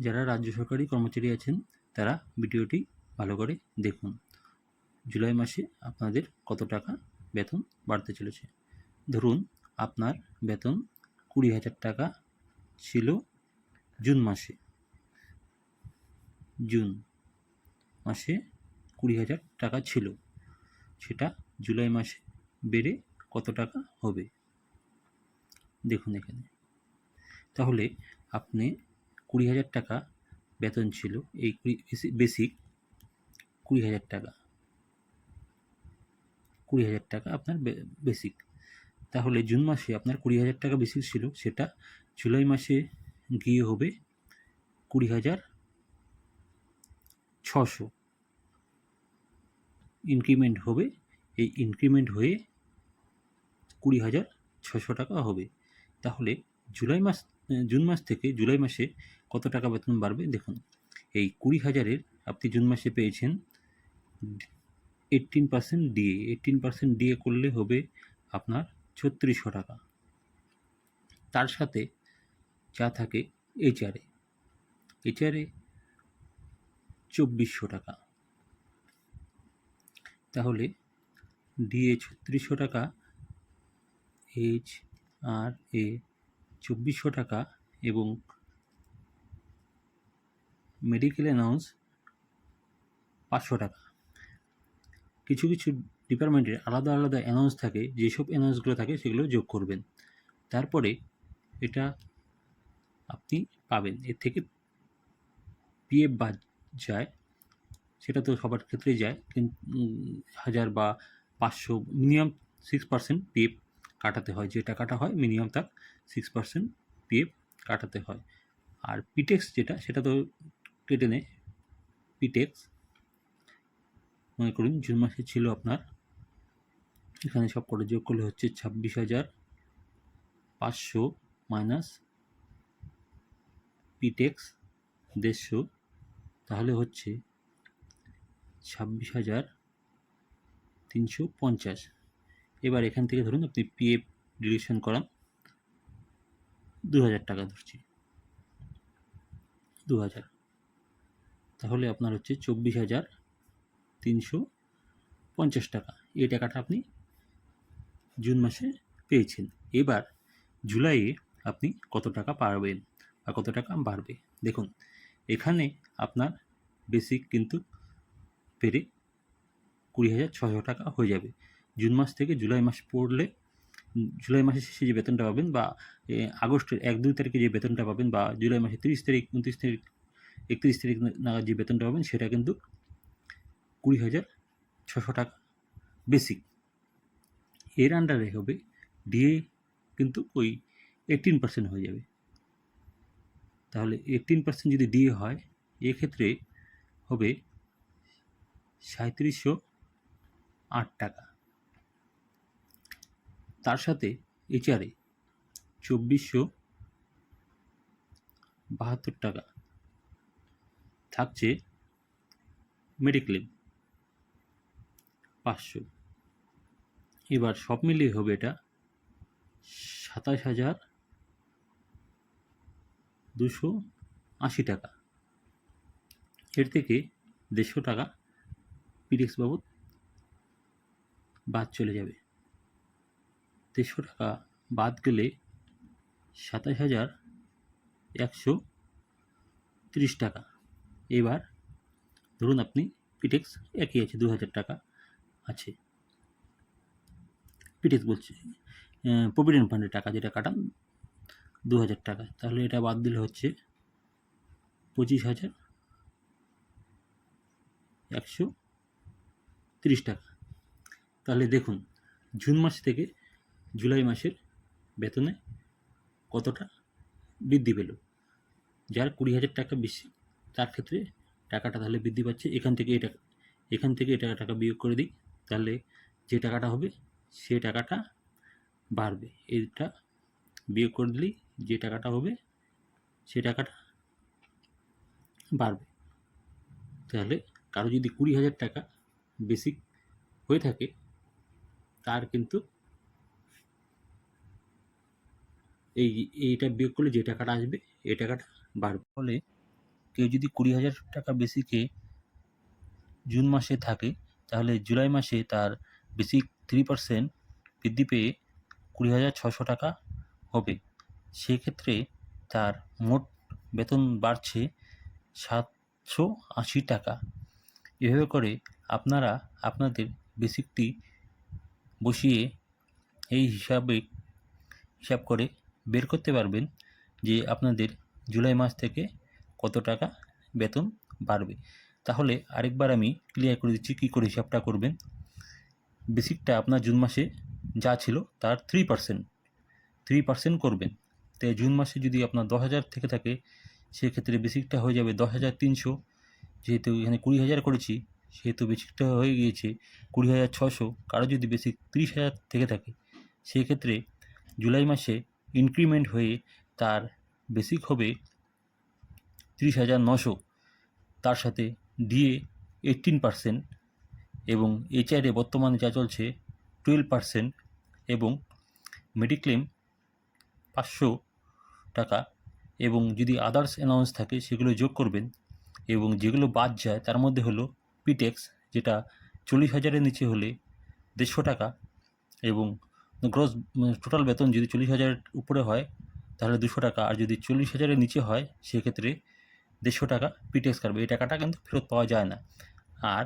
যারা রাজ্য সরকারি কর্মচারী আছেন তারা ভিডিওটি ভালো করে দেখুন। জুলাই মাসে আপনাদের কত টাকা বেতন বাড়তে চলেছে। ধরুন আপনার বেতন 20,000 টাকা ছিল জুন মাসে। জুন মাসে 20,000 টাকা ছিল, সেটা জুলাই মাসে বেড়ে কত টাকা হবে দেখুন এখানে। তাহলে আপনি 20,000 টাকা বেতন ছিল, এই বেসিক 20,000 টাকা, 20,000 টাকা আপনার বেসিক। তাহলে জুন মাসে আপনার 20,000 টাকা বেসিক ছিল, সেটা জুলাই মাসে গিয়ে হবে 20,600 ইনক্রিমেন্ট হবে। এই ইনক্রিমেন্ট হয়ে 20,600 টাকা হবে। তাহলে জুন মাস থেকে জুলাই মাসে কত টাকা বেতন বাড়বে দেখুন। এই 20,000-এর আপনি জুন মাসে পেয়েছেন 18% ডিএ। 18% ডিএ করলে হবে আপনার 3600 টাকা। তার সাথে যা থাকে এইচআরএ 2400 টাকা। তাহলে ডিএ 3600 টাকা, এইচআরএ 2400 টাকা এবং মেডিকেল অ্যালাউন্স 500 টাকা। কিছু কিছু ডিপার্টমেন্টের আলাদা আলাদা অ্যালাউন্স থাকে, যেসব অ্যালাউন্সগুলো থাকে সেগুলো যোগ করবেন। তারপরে এটা আপনি পাবেন। এর থেকে পিএফ বাদ যায়, সেটা তো সবার ক্ষেত্রেই যায়, কিন্তু 1000 বা 500 মিনিমাম 6% পিএফ কাটাতে হয়। যে টাকাটা হয় মিনিমাম তার 6% পিএফ কাটাতে হয়। আর পিটেক্স যেটা, সেটা তো কেটে নেয়। পিটেক্স মনে করুন জুন মাসে ছিল আপনার, এখানে সব করে যোগ করলে হচ্ছে 26,500 মাইনাস পিটেক্স 150, তাহলে হচ্ছে 26,350। এবার এখান থেকে ধরুন আপনি পিএফ ডিডাকশন করান 2,000 টাকা, ধরছি 2,000, তাহলে আপনার হচ্ছে 24,350 টাকা। এই টাকাটা আপনি জুন মাসে পেয়েছেন। এবার জুলাইয়ে আপনি কত টাকা পাবেন বা কত টাকা বাড়বে দেখুন। এখানে আপনার বেসিক কিন্তু বেড়ে 20,600 টাকা হয়ে যাবে। জুন মাস থেকে জুলাই মাস পড়লে জুলাই মাসের শেষে যে বেতনটা পাবেন, বা আগস্টের 1-2 তারিখে যে বেতনটা পাবেন, বা জুলাই মাসের 30 তারিখ, 29 তারিখ, 31 তারিখ নাগাদ যে বেতনটা পাবেন, সেটা কিন্তু 20,600 টাকা বেসিক। এর আন্ডারে হবে ডিএ, কিন্তু ওই 18% হয়ে যাবে। তাহলে 18% যদি ডিএ হয়, এক্ষেত্রে হবে 3708 টাকা। তার সাথে এইচআরএ 2472 টাকা থাকছে, মেডিক্লেম 500। এবার সব মিলিয়ে হবে এটা 27,280 টাকা। এর থেকে 150 টাকা পিডিএক্স বাবদ বাদ চলে যাবে। 150 টাকা বাদ গেলে 27,130 টাকা। এবার ধরুন আপনি পিটেক্স একই আছে, 2,000 টাকা আছে। পিটেক্স বলছি, প্রভিডেন্ট ফান্ডের টাকা যেটা কাটান 2,000 টাকা, তাহলে এটা বাদ দিলে হচ্ছে 25,130 টাকা। তাহলে দেখুন জুন মাস থেকে জুলাই মাসের বেতনে কতটা বৃদ্ধি পেল। যার 20,000 টাকা বেশি, তার ক্ষেত্রে টাকাটা তাহলে বৃদ্ধি পাচ্ছে। এখান থেকে এটা টাকা বিয়োগ করে দিই, তাহলে যে টাকাটা হবে সে টাকাটা বাড়বে। এটা বিয়োগ করে দিলেই যে টাকাটা হবে সে টাকাটা বাড়বে। তাহলে কারো যদি 20,000 টাকা বেসিক হয়ে থাকে, তার কিন্তু এইটা বিয়োগ করলে যে টাকাটা আসবে এই টাকাটা বাড়বে। ফলে কেউ যদি 20,000 টাকা বেসিকে জুন মাসে থাকে, তাহলে জুলাই মাসে তার বেসিক 3% বৃদ্ধি পেয়ে 20,600 টাকা হবে। সেক্ষেত্রে তার মোট বেতন বাড়ছে 780 টাকা। এভাবে করে আপনারা আপনাদের বেসিকটি বসিয়ে এই হিসাব করে বের করতে পারবেন যে আপনাদের জুলাই মাস থেকে কত টাকা বেতন বাড়বে। তাহলে আরেকবার আমি ক্লিয়ার করে দিচ্ছি কী করে হিসাবটা করবেন। বেসিকটা আপনার জুন মাসে যা ছিল তার 3% করবেন। তাই জুন মাসে যদি আপনার 10,000 থেকে থাকে, সেক্ষেত্রে বেসিকটা হয়ে যাবে 10,300। যেহেতু এখানে 20,000 করেছি, সেহেতু বেসিকটা হয়ে গিয়েছে 20,600। কারো যদি বেসিক 30,000 থেকে থাকে, সেক্ষেত্রে জুলাই মাসে ইনক্রিমেন্ট হয়ে তার বেসিক হবে 30,900। তার সাথে ডিএ 18% এবং এইচআরে বর্তমানে যা চলছে 12% এবং মেডিক্লেম 500 টাকা, এবং যদি আদার্স অ্যালাউন্স থাকে সেগুলো যোগ করবেন। এবং যেগুলো বাদ যায় তার মধ্যে হলো পিটেক্স, যেটা 40,000-এর নিচে হলে 150 টাকা, এবং গ্রস টোটাল বেতন যদি 40,000-এর উপরে হয় তাহলে 200 টাকা, আর যদি 40,000-এর নিচে হয় সেক্ষেত্রে 150 টাকা পিটেক্স কাটবে। এই টাকাটা কিন্তু ফেরত পাওয়া যায় না। আর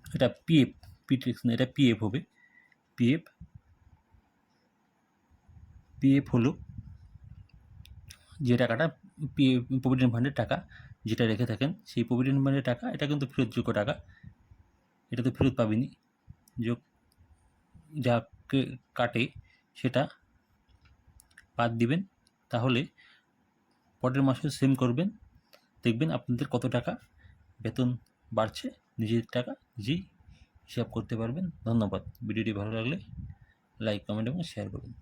এটা পিটেক্স না, এটা পিএফ হবে। পিএফ হলো যে টাকাটা প্রভিডেন্ট ফান্ডের টাকা যেটা রেখে থাকেন, সেই প্রভিডেন্ট ফান্ডের টাকা, এটা কিন্তু ফেরতযোগ্য টাকা, এটা তো ফেরত পাবেনি। যোগ যা কাটে সেটা বাদ দিবেন। তাহলে পরের মাসে সেম করবেন, দেখবেন আপনাদের কত টাকা বেতন বাড়ছে, নিজের টাকা নিজেই হিসাব করতে পারবেন। ধন্যবাদ। ভিডিওটি ভালো লাগলে লাইক, কমেন্ট এবং শেয়ার করুন।